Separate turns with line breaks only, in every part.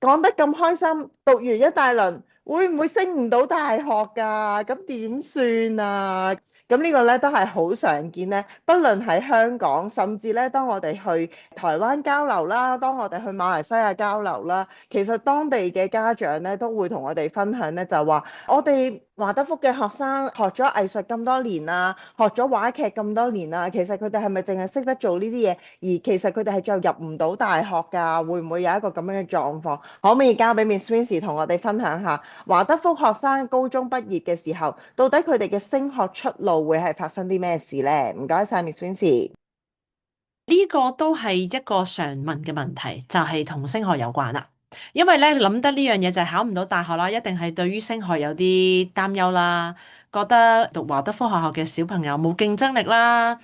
講得咁開心，讀完一大輪，會唔會升唔到大學㗎？咁點算啊？咁呢個咧都係好常見咧，不論喺香港，甚至咧當我哋去台灣交流啦，當我哋去馬來西亞交流啦，其實當地嘅家長咧都會同我哋分享咧，就話我哋華德福嘅學生學咗藝術咁多年啦，學咗話劇咁多年啦，其實佢哋係咪淨係識得做呢啲嘢，而其實佢哋係就入唔到大學㗎？會唔會有一個咁樣嘅狀況？可唔可以交俾 Miss Wincy 同我哋分享下華德福學生高中畢業嘅時候，到底佢哋嘅升學出路會係發生啲咩事呢？唔該晒 Miss Wincy。
呢個都係一個常問嘅問題，就係同升學有關啦。因為咧諗得呢樣嘢就係考唔到大學啦，一定係對於升學有啲擔憂啦，覺得讀華德福學校嘅小朋友冇競爭力啦。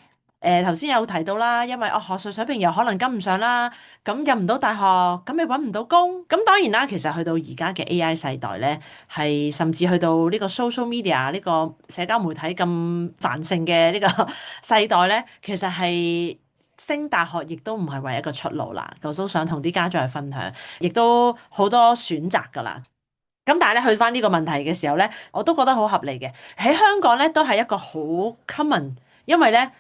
頭先有提到啦，因為學術水平又可能跟唔上啦，咁入唔到大學，咁你揾唔到工。咁當然啦，其實去到而家嘅 AI 世代咧，係甚至去到呢個 social media 呢個社交媒體咁繁盛嘅呢個世代咧，其實係升大學亦都唔係唯一一個出路啦。我都想同啲家長去分享，亦都好多選擇㗎啦。咁但係咧，去翻呢個問題嘅時候咧，我都覺得好合理嘅。喺香港咧，都係一個好 common，因為咧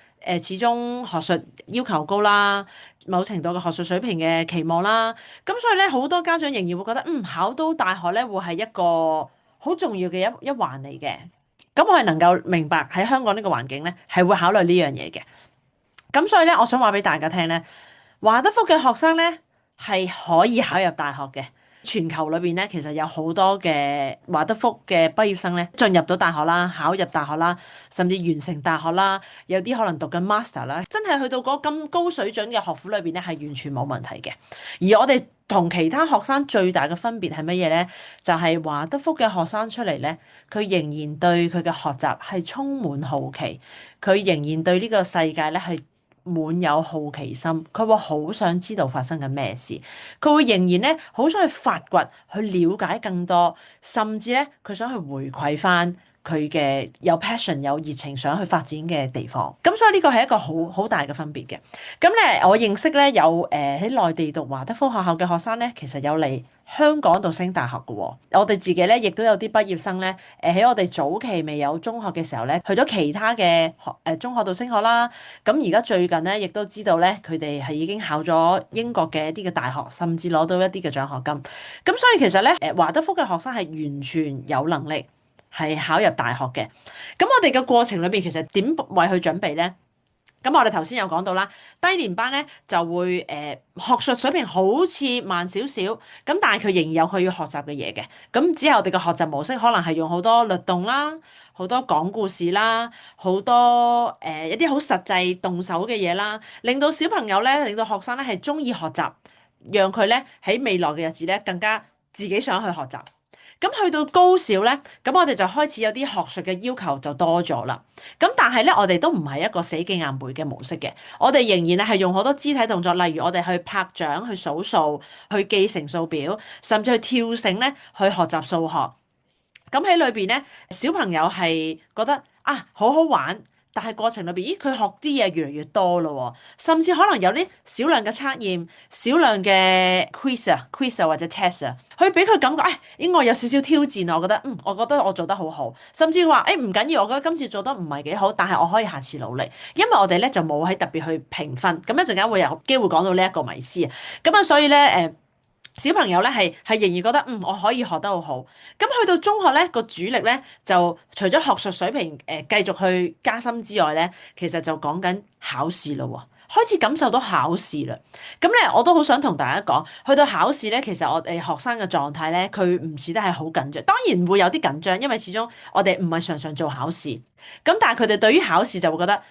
始終學術要求高啦，某程度嘅學術水平嘅期望啦，咁所以咧好多家長仍然會覺得，考到大學咧會係一個好重要嘅一環嚟嘅。咁我係能夠明白喺香港呢個環境咧係會考慮呢樣嘢嘅。咁所以咧，我想話俾大家聽咧，華德福嘅學生咧係可以考入大學嘅。全球裏邊咧，其實有好多嘅華德福嘅畢業生咧，進入到大學啦，考入大學啦，甚至完成大學啦，有啲可能讀緊 master 啦，真係去到嗰咁高水準嘅學府裏邊咧，係完全冇問題嘅。而我哋同其他學生最大嘅分別係乜嘢咧？就係華德福嘅學生出嚟咧，佢仍然對佢嘅學習係充滿好奇，佢仍然對呢個世界咧係滿有好奇心，佢會好想知道發生緊咩事，佢會仍然咧好想去發掘、去了解更多，甚至咧佢想去回饋翻佢嘅有 passion、有熱情想去發展嘅地方。咁所以呢個係一個好大嘅分別嘅。咁咧，我認識咧有喺內地讀華德福學校嘅學生咧，其實有嚟香港度升大學嘅喎。我哋自己咧亦都有啲畢業生咧，喺我哋早期未有中學嘅時候咧，去咗其他嘅中學度升學啦。咁而家最近咧，亦都知道咧，佢哋係已經考咗英國嘅一啲嘅大學，甚至攞到一啲嘅獎學金。咁所以其實咧，華德福嘅學生係完全有能力係考入大學嘅。咁我哋嘅過程裏邊，其實點為佢準備咧？咁我哋頭先有講到啦，低年班咧就會學術水平好似慢少少，咁但係佢仍然有佢要學習嘅嘢嘅。咁之後我哋嘅學習模式可能係用好多律動啦，好多講故事啦，好多一啲好實際動手嘅嘢啦，令到小朋友咧，令到學生咧係中意學習，讓佢咧喺未來嘅日子咧更加自己想去學習。咁去到高小咧，咁我哋就開始有啲學術嘅要求就多咗啦。咁但係咧，我哋都唔係一個死記硬背嘅模式嘅，我哋仍然咧係用好多肢體動作，例如我哋去拍掌、去數數、去記乘數表，甚至去跳繩咧去學習數學。咁喺裏邊咧，小朋友係覺得好好玩，但係過程裏邊，咦佢學啲嘢越嚟越多咯喎，甚至可能有啲少量嘅測驗、少量嘅 quiz 啊或者 test 啊，去俾佢感覺，應該有少少挑戰啊，我覺得我做得好好，甚至話唔緊要，我覺得今次做得唔係幾好，但係我可以下次努力，因為我哋咧就冇喺特別去評分，咁一陣間會有機會講到呢一個迷思啊，咁啊所以咧小朋友咧係仍然覺得我可以學得好好，咁去到中學咧個主力咧就除咗學術水平繼續去加深之外咧，其實就講緊考試咯喎，開始感受到考試啦。咁咧我都好想同大家講，去到考試咧，其實我哋學生嘅狀態咧，佢唔似得係好緊張，當然會有啲緊張，因為始終我哋唔係常常做考試，咁但係佢哋對於考試就會覺得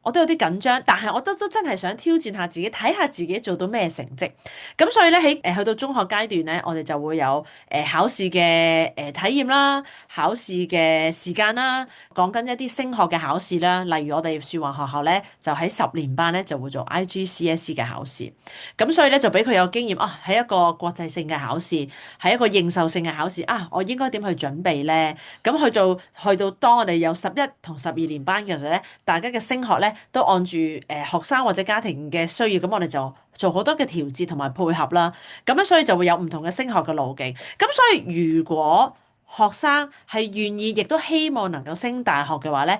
我都有啲緊張，但係我都真係想挑戰下自己，睇下自己做到咩成績。咁所以咧喺去到中學階段咧，我哋就會有考試嘅體驗啦，考試嘅時間啦，講緊一啲升學嘅考試啦。例如我哋樹華學校咧，就喺10年班咧就會做 IGCSE 嘅考試。咁所以咧就俾佢有經驗喺一個國際性嘅考試，係一個認受性嘅考試我應該點去準備咧？咁去到當我哋有11同12年班嘅時候咧，大家嘅升學咧都按住學生或者家庭嘅需要，咁我哋就做好多嘅調節同埋配合啦。咁樣所以就會有唔同嘅升學嘅路徑。咁所以如果學生係願意，亦都希望能夠升大學嘅話咧，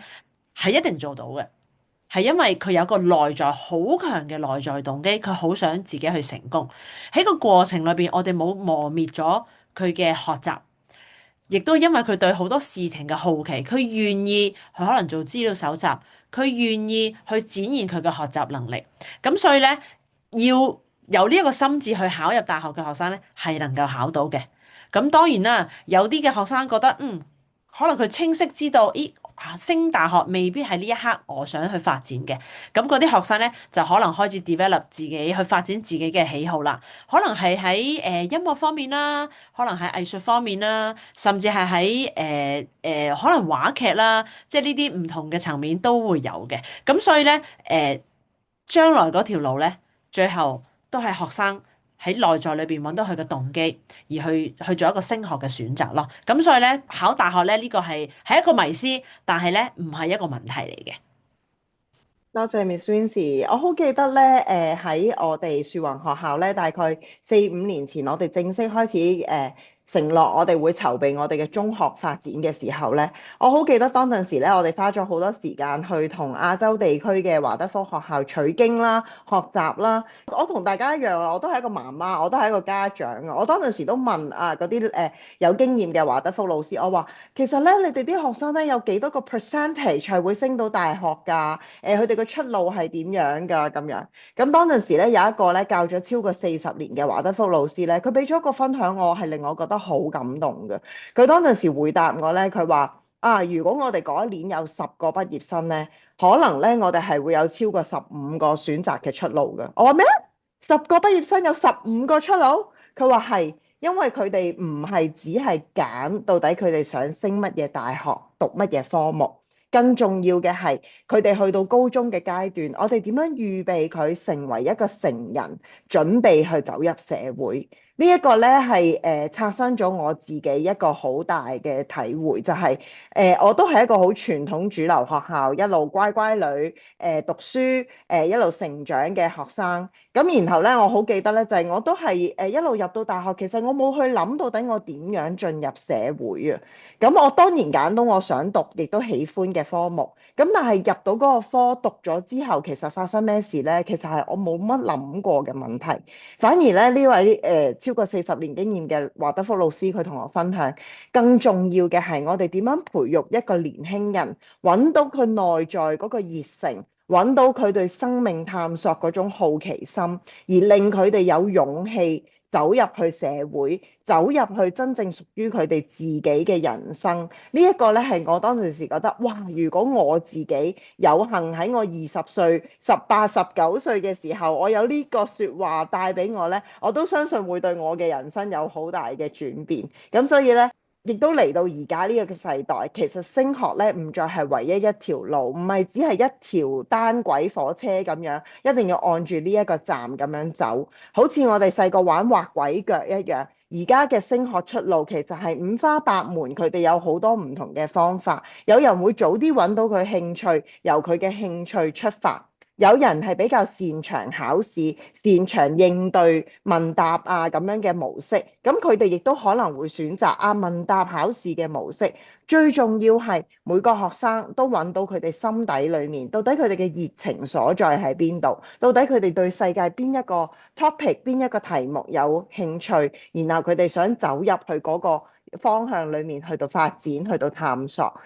係一定做到嘅。係因為佢有個內在好強嘅內在動機，佢好想自己去成功。喺個過程裏邊，我哋冇磨滅咗佢嘅學習，亦都因為佢對好多事情嘅好奇，佢願意去可能做資料搜集，佢願意去展現佢嘅學習能力。咁所以咧，要有呢一個心智去考入大學嘅學生咧，係能夠考到嘅。咁當然啦，有啲嘅學生覺得可能佢清晰知道，咦，升大學未必係呢一刻我想去發展嘅。咁嗰啲學生咧，就可能開始 develop 自己去發展自己嘅喜好啦。可能係喺音樂方面啦，可能係藝術方面啦，甚至係喺可能話劇啦，即係呢啲唔同嘅層面都會有嘅。咁所以咧將來嗰條路咧，最後都係學生喺內在裏邊揾到佢嘅動機，而去做一個升學嘅選擇咯。咁所以咧，考大學咧呢個係一個迷思，但係咧唔係一個問題嚟嘅。
多謝 Miss Wincy，我好記得咧，喺我哋樹宏學校咧，大概4、5年前，我哋正式開始承諾我哋會籌備我哋嘅中學發展嘅時候咧，我好記得當陣時咧，我哋花咗好多時間去同亞洲地區嘅華德福學校取經啦、學習啦。我同大家一樣啊，我都係一個媽媽，我都係一個家長啊。我當陣時都問啊嗰啲有經驗嘅華德福老師，我話其實咧，你哋啲學生咧有幾多個 percentage 係會升到大學㗎？佢哋個出路係點樣㗎？咁樣咁當陣時咧，有一個咧教咗超過40年嘅華德福老師咧，佢俾咗一個分享我，係令我覺得好感動嘅。佢當陣時回答我咧，佢話啊，如果我哋嗰一年有10個畢業生咧，可能咧我哋係會有超過15個選擇嘅出路嘅。我話咩？10個畢業生有15個出路？佢話係，因為佢哋唔係只係揀到底佢哋想升乜嘢大學，讀乜嘢科目。更重要嘅係，佢哋去到高中嘅階段，我哋點樣預備佢成為一個成人，準備去走入社會？呢一個咧係刷新咗我自己一個好大嘅體會，就係我都係一個好傳統主流學校，一路乖乖女讀書一路成長嘅學生。咁然後咧，我好記得咧，就係我都係一路入到大學，其實我冇去諗到底我點樣進入社會啊。咁我當然揀到我想讀亦都喜歡嘅科目，咁但係入到嗰個科讀咗之後，其實發生咩事咧？其實係我冇乜諗過嘅問題。反而咧，呢位超過40年經驗嘅華德福老師，佢同我分享，更重要嘅係我哋點樣培育一個年輕人，揾到佢內在嗰個熱誠，揾到佢對生命探索嗰種好奇心，而令佢哋有勇氣走入去社會，走入去真正屬於佢哋自己嘅人生。呢一個咧係我當時覺得，哇！如果我自己有幸喺我20歲、18、19歲嘅時候，我有呢個説話帶俾我咧，我都相信會對我嘅人生有好大嘅轉變。咁所以咧，亦都嚟到而家呢個世代，其實升學咧唔再係唯一一條路，唔係只係一條單軌火車咁樣，一定要按住呢一個站咁樣走。好似我哋細個玩畫鬼腳一樣，而家嘅升學出路其實係五花八門，佢哋有好多唔同嘅方法。有人會早啲揾到佢興趣，由佢嘅興趣出發。有人係比較擅長考試、擅長應對問答啊咁樣嘅模式，咁佢哋亦都可能會選擇問答考試嘅模式。最重要係每個學生都揾到佢哋心底裡面，到底佢哋嘅熱情所在喺邊度？到底佢哋對世界邊一個 topic、邊一個題目有興趣？然後佢哋想走入去嗰個方向裡面去到發展、去到探索。